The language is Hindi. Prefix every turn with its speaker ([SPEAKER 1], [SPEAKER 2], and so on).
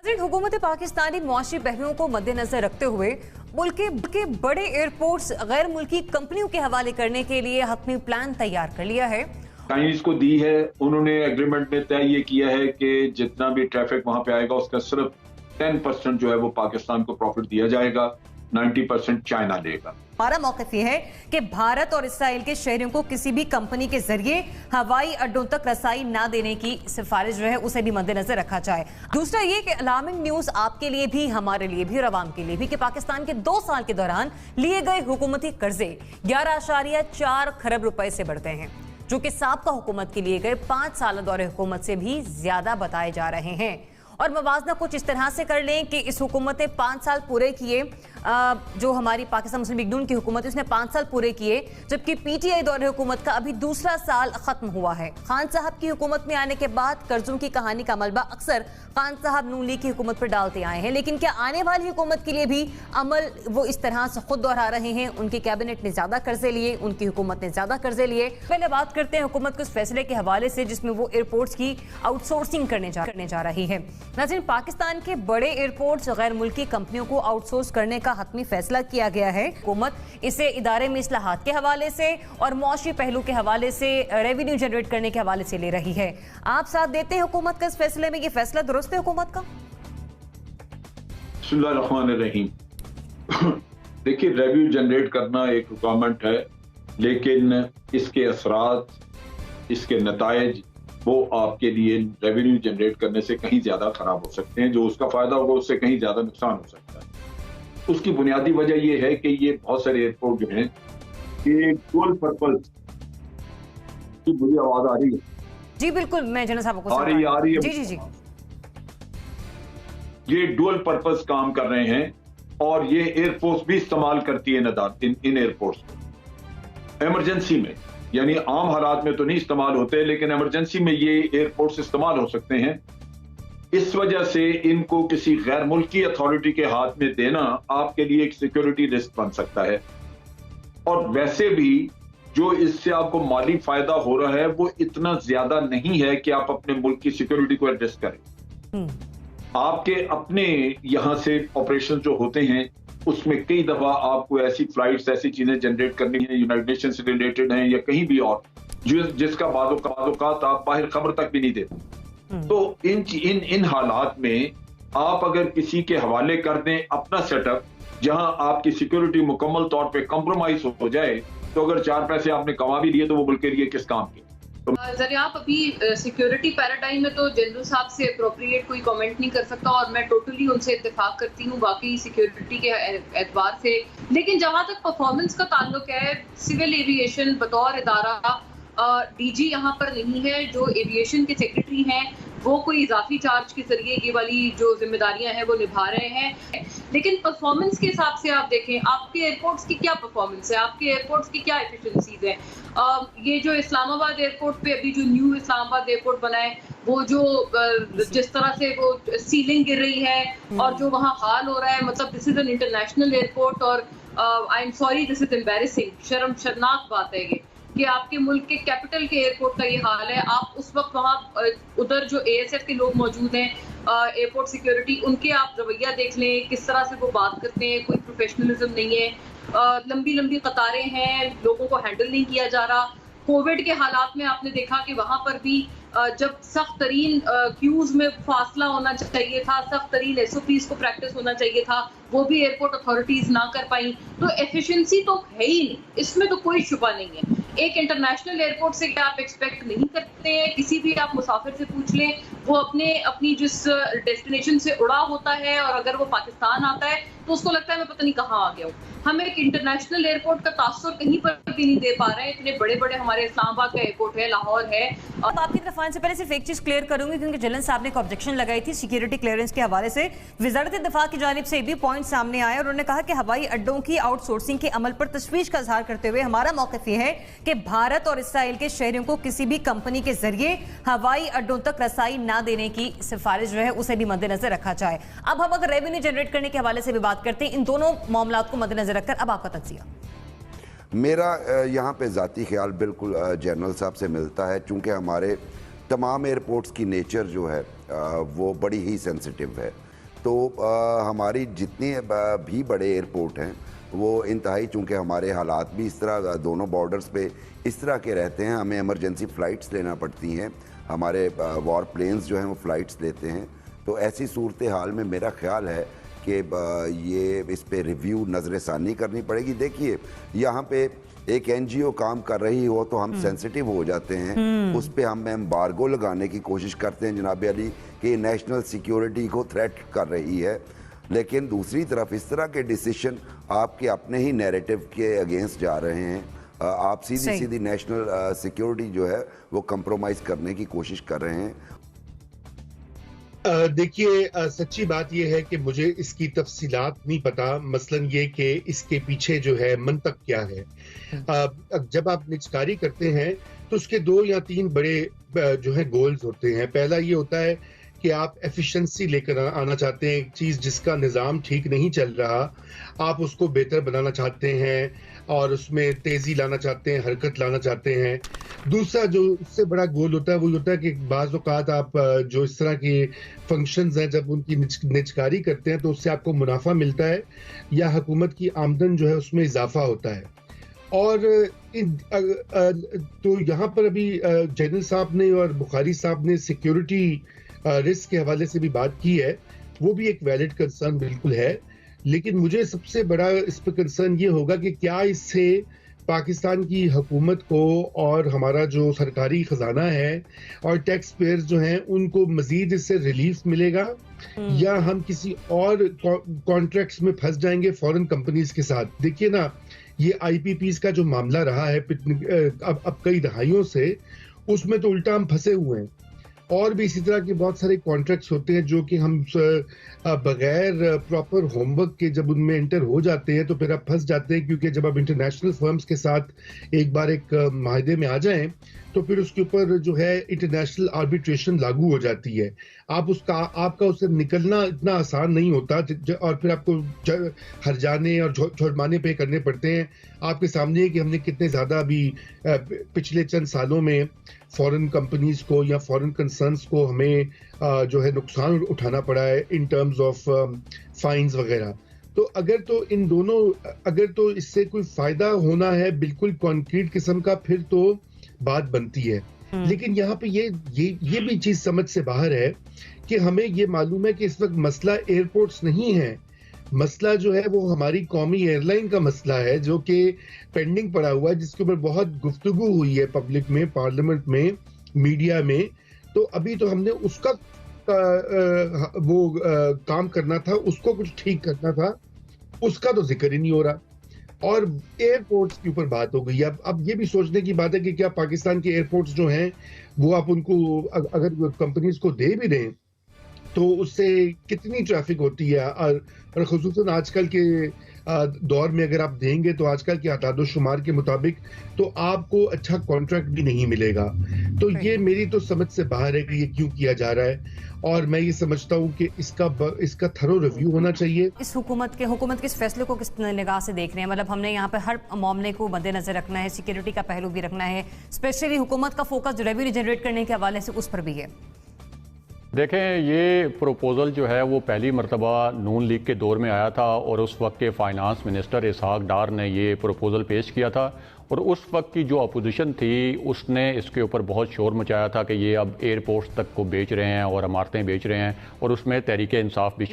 [SPEAKER 1] हुकूमत पाकिस्तानी मुआशी पहलुओं को मद्देनजर रखते हुए मुल्क के बड़े एयरपोर्ट्स गैर मुल्की कंपनियों के हवाले करने के लिए हतमी प्लान तैयार कर लिया है।
[SPEAKER 2] चाइनीज को दी है, उन्होंने एग्रीमेंट में तय ये किया है कि जितना भी ट्रैफिक वहां पे आएगा उसका सिर्फ 10% जो है वो पाकिस्तान को प्रॉफिट दिया जाएगा, 90% चाइना लेगा।
[SPEAKER 1] हमारा मौक़िफ़ ये है कि भारत और इसराइल के शहरियों को किसी भी कंपनी के जरिए हवाई अड्डों तक रसाई ना देने की सिफारिश जो है उसे भी मद्देनजर रखा जाए। दूसरा ये कि अलार्मिंग न्यूज आपके लिए भी, हमारे लिए भी और अवाम के लिए भी कि पाकिस्तान के 2 साल के दौरान लिए गए हुकूमती कर्जे 11.4 खरब रुपए से बढ़ गए हैं, जो कि साबका हुकूमत के लिए गए 5 साल दौरे हुकूमत से भी ज्यादा बताए जा रहे हैं। और मवाजना कुछ इस तरह से कर लें कि इस हुकूमत ने 5 साल पूरे किए, जो हमारी पाकिस्तान मुस्लिम लीग नून की हुकूमत है उसने 5 साल पूरे किए, जबकि पीटीआई दौरे हुकूमत का अभी दूसरा साल खत्म हुआ है। खान साहब की हुकूमत में आने के बाद कर्जों की कहानी का मलबा अक्सर खान साहब नून लीग की हुकूमत पर डालते आए हैं, लेकिन क्या आने वाली हुकूमत के लिए भी अमल वो इस तरह से खुद दोहरा रहे हैं? उनकी कैबिनेट ने ज्यादा कर्जे लिए, उनकी हुकूमत ने ज्यादा कर्जे लिए। पहले बात करते हैं हुकूमत के उस फैसले के हवाले से जिसमें वो एयरपोर्ट्स की आउटसोर्सिंग करने जा रही है। नाज़रीन, पाकिस्तान के बड़े एयरपोर्ट्स गैर मुल्की कंपनियों को आउटसोर्स करने का हतमी फैसला किया गया है। हुकूमत इसे इदारे में इस्लाहात के हवाले से और मुआशी पहलू के हवाले से, रेवेन्यू जनरेट करने के हवाले से ले रही है। आप साथ देते हैं हुकूमत का इस फैसले में? ये फैसला दुरुस्त है हुकूमत का?
[SPEAKER 2] बिस्मिल्लाहिर्रहमानिर्रहीम। देखिए, रेवेन्यू जनरेट करना एक रिक्वायरमेंट है, लेकिन इसके असरात, इसके नतायज वो आपके लिए रेवेन्यू जनरेट करने से कहीं ज्यादा खराब हो सकते हैं। जो उसका फायदा होगा उससे कहीं ज्यादा नुकसान हो सकता है। उसकी बुनियादी वजह यह है कि ये बहुत सारे एयरपोर्ट जो हैं ये डुअल पर्पस की। मुझे आवाज आ रही है?
[SPEAKER 1] जी बिल्कुल, मैं जनरल साहब को
[SPEAKER 2] आ रही है।
[SPEAKER 1] जी जी जी।
[SPEAKER 2] ये डुअल पर्पस काम कर रहे हैं और ये एयरफोर्स भी इस्तेमाल करती है इन एयरपोर्ट्स को इमरजेंसी में, यानी आम हालात में तो नहीं इस्तेमाल होते, लेकिन इमरजेंसी में ये एयरपोर्ट्स इस्तेमाल हो सकते हैं। इस वजह से इनको किसी गैर मुल्की अथॉरिटी के हाथ में देना आपके लिए एक सिक्योरिटी रिस्क बन सकता है। और वैसे भी जो इससे आपको माली फायदा हो रहा है वो इतना ज्यादा नहीं है कि आप अपने मुल्क की सिक्योरिटी को एड्रेस करें। आपके अपने यहां से ऑपरेशन जो होते हैं उसमें कई दफा आपको ऐसी फ्लाइट्स, ऐसी चीजें जनरेट करनी है, यूनाइटेड नेशन से रिलेटेड हैं या कहीं भी और, जिसका बादौकात आप बाहर खबर तक भी नहीं देते। तो इन हालात में आप अगर किसी के हवाले कर दें अपना सेटअप, जहां आपकी सिक्योरिटी मुकम्मल तौर पे कॉम्प्रोमाइज हो जाए, तो अगर 4 पैसे आपने कमा भी लिए तो वो मुल्क के लिए किस काम के?
[SPEAKER 3] जरिए आप अभी सिक्योरिटी पैराडाइम में तो जनरल साहब से अप्रोप्रिएट कोई कमेंट नहीं कर सकता और मैं टोटली उनसे इत्तेफाक करती हूँ बाकी सिक्योरिटी के एतबार से। लेकिन जहाँ तक परफॉर्मेंस का ताल्लुक है, सिविल एविएशन बतौर इदारा डीजी यहाँ पर नहीं है। जो एविएशन के सेक्रेटरी हैं वो कोई इजाफी चार्ज के जरिए ये वाली जो जिम्मेदारियां हैं वो निभा रहे हैं। लेकिन परफॉर्मेंस के हिसाब से आप देखें, आपके एयरपोर्ट्स की क्या परफॉर्मेंस है, आपके एयरपोर्ट्स की क्या एफिशिएंसीज है। ये जो इस्लामाबाद एयरपोर्ट पे अभी जो न्यू इस्लामाबाद एयरपोर्ट बना है, वो जो जिस तरह से वो सीलिंग गिर रही है और जो वहाँ हाल हो रहा है, मतलब this is an international airport और I am sorry, this is embarrassing, शर्मनाक बात है ये कि आपके मुल्क के कैपिटल के एयरपोर्ट का ये हाल है। आप उस वक्त वहाँ उधर जो एएसएफ के लोग मौजूद हैं, एयरपोर्ट सिक्योरिटी, उनके आप रवैया देख लें, किस तरह से वो बात करते हैं, कोई प्रोफेशनलिज्म नहीं है। लंबी लंबी कतारें हैं, लोगों को हैंडल नहीं किया जा रहा। कोविड के हालात में आपने देखा कि वहाँ पर भी जब सख्त तरीन क्यूज में फासला होना चाहिए था, सख्त तरीन एसओपीज को प्रैक्टिस होना चाहिए था, वो भी एयरपोर्ट अथॉरिटीज ना कर पाई। तो एफिशिएंसी तो है ही नहीं, इसमें तो कोई शुबा नहीं है। एक इंटरनेशनल एयरपोर्ट से क्या आप एक्सपेक्ट नहीं करते हैं? किसी भी आप मुसाफिर से पूछ लें, वो अपनी जिस डेस्टिनेशन से उड़ा होता है और अगर वो पाकिस्तान आता है तो उसको लगता है मैं पता नहीं कहाँ आ गया हूँ। हम एक इंटरनेशनल एयरपोर्ट का तासुर कहीं पर भी नहीं दे पा रहे हैं। इतने बड़े बड़े हमारे इस्लामाबाद का एयरपोर्ट है, लाहौर है।
[SPEAKER 1] अब आपकी तरफ आने से पहले सिर्फ एक चीज क्लियर करूंगी, क्योंकि जलन साहब ने एक ऑब्जेक्शन लगाई थी सिक्योरिटी क्लियरेंस के हवाले से। वजारत दिफा की जानिब से भी पॉइंट सामने आया और उन्होंने कहा कि हवाई अड्डों की आउटसोर्सिंग के अमल पर तशवीश का इजहार करते हुए हमारा मौक़िफ़ ये है कि भारत और इसराइल के शहरियों को किसी भी कंपनी के जरिए हवाई अड्डों तक रसाई ना देने की सिफारिश जो है उसे भी मद्देनजर रखा जाए। अब हम अगर रेवेन्यू जनरेट करने के हवाले से भी बात करते हैं, इन दोनों मामलात को मद्देनजर रखकर अब आपका तज्जिया।
[SPEAKER 4] मेरा यहाँ पे ज़ाती ख्याल बिल्कुल जनरल साहब से मिलता है, चूँकि हमारे तमाम एयरपोर्ट्स की नेचर जो है वो बड़ी ही सेंसिटिव है। तो हमारी जितने भी बड़े एयरपोर्ट हैं वो इंतहाई, चूँकि हमारे हालात भी इस तरह दोनों बॉर्डर्स पे इस तरह के रहते हैं, हमें इमरजेंसी फ़्लाइट्स लेना पड़ती हैं, हमारे वॉर प्लेन्स जो हैं वो फ़्लाइट्स लेते हैं। तो ऐसी सूरत हाल में मेरा ख़्याल है कि ये इस पे रिव्यू नज़रसानी करनी पड़ेगी। देखिए यहाँ पे एक NGO काम कर रही हो तो हम सेंसिटिव हो जाते हैं, उस पे हम एम्बार्गो लगाने की कोशिश करते हैं जनाब अली कि नेशनल सिक्योरिटी को थ्रेट कर रही है। लेकिन दूसरी तरफ इस तरह के डिसीजन आपके अपने ही नैरेटिव के अगेंस्ट जा रहे हैं। आप सीधी सीधी नेशनल सिक्योरिटी जो है वो कंप्रोमाइज़ करने की कोशिश कर रहे हैं।
[SPEAKER 5] देखिए, सच्ची बात यह है कि मुझे इसकी तफसीलात नहीं पता, मसलन ये कि इसके पीछे जो है मंतक क्या है। जब आप निजकारी करते हैं तो उसके 2 या 3 बड़े जो है गोल्स होते हैं। पहला ये होता है कि आप एफिशिएंसी लेकर आना चाहते हैं, एक चीज़ जिसका निज़ाम ठीक नहीं चल रहा आप उसको बेहतर बनाना चाहते हैं और उसमें तेज़ी लाना चाहते हैं, हरकत लाना चाहते हैं। दूसरा जो उससे बड़ा गोल होता है वो होता है कि बाज़ औक़ात आप जो इस तरह की फंक्शंस हैं जब उनकी निजकारी करते हैं तो उससे आपको मुनाफा मिलता है या हुकूमत की आमदन जो है उसमें इजाफा होता है। और तो यहाँ पर अभी जनरल साहब ने और बुखारी साहब ने सिक्योरिटी रिस्क के हवाले से भी बात की है, वो भी एक वैलिड कंसर्न बिल्कुल है। लेकिन मुझे सबसे बड़ा इस पर कंसर्न ये होगा कि क्या इससे पाकिस्तान की हुकूमत को और हमारा जो सरकारी खजाना है और टैक्स पेयर्स जो हैं उनको मजीद इससे रिलीफ मिलेगा या हम किसी और कॉन्ट्रैक्ट्स में फंस जाएंगे फॉरेन कंपनीज के साथ। देखिए ना, ये IPPs का जो मामला रहा है अब कई दहाइयों से, उसमें तो उल्टा हम फंसे हुए हैं। और भी इसी तरह के बहुत सारे कॉन्ट्रैक्ट्स होते हैं जो कि हम बगैर प्रॉपर होमवर्क के जब उनमें एंटर हो जाते हैं तो फिर आप फंस जाते हैं, क्योंकि जब आप इंटरनेशनल फर्म्स के साथ एक बार एक माहदे में आ जाएं तो फिर उसके ऊपर जो है इंटरनेशनल आर्बिट्रेशन लागू हो जाती है। आपका उससे निकलना इतना आसान नहीं होता और फिर आपको हर्जाने और जुर्माने पे करने पड़ते हैं। आपके सामने है कि हमने कितने ज़्यादा अभी पिछले चंद सालों में फॉरेन कंपनीज को या फॉरेन कंसर्न्स को हमें जो है नुकसान उठाना पड़ा है इन टर्म्स ऑफ फाइन्स वगैरह। तो अगर तो इससे कोई फायदा होना है बिल्कुल कॉन्क्रीट किस्म का, फिर तो बात बनती है। लेकिन यहाँ पे ये भी चीज समझ से बाहर है कि हमें ये मालूम है कि इस वक्त मसला एयरपोर्ट्स नहीं है, मसला जो है वो हमारी कौमी एयरलाइन का मसला है जो कि पेंडिंग पड़ा हुआ है, जिसके ऊपर बहुत गुफ्तगू हुई है पब्लिक में, पार्लियामेंट में, मीडिया में। तो अभी तो हमने उसका काम करना था, उसको कुछ ठीक करना था, उसका तो जिक्र ही नहीं हो रहा और एयरपोर्ट्स के ऊपर बात हो गई। अब ये भी सोचने की बात है कि क्या पाकिस्तान के एयरपोर्ट्स जो हैं वो आप उनको अगर कंपनीज को दे भी दें तो उससे कितनी ट्रैफिक होती है और खुसूसन आजकल के दौर में अगर आप देंगे तो आजकल के आदाद शुमार के मुताबिक तो आपको अच्छा कॉन्ट्रैक्ट भी नहीं मिलेगा। तो ये मेरी तो समझ से बाहर है कि ये क्यों किया जा रहा है और मैं ये समझता हूँ कि इसका थरो रिव्यू होना चाहिए।
[SPEAKER 1] इस हुकूमत के इस फैसले को किस निगाह से देख रहे हैं? मतलब हमने यहाँ पर हर मामले को मद्देनजर रखना है, सिक्योरिटी का पहलू भी रखना है, स्पेशली हुकूमत का फोकस रेवेन्यू जनरेट करने के हवाले से उस पर भी है।
[SPEAKER 6] देखें, ये प्रपोज़ल जो है वो पहली मरतबा नून लीग के दौर में आया था और उस वक्त के फाइनेंस मिनिस्टर इसहाक डार ने ये प्रपोज़ल पेश किया था और उस वक्त की जो अपोजिशन थी उसने इसके ऊपर बहुत शोर मचाया था कि ये अब एयरपोर्ट्स तक को बेच रहे हैं और इमारतें बेच रहे हैं और उसमें तहरीक इंसाफ भी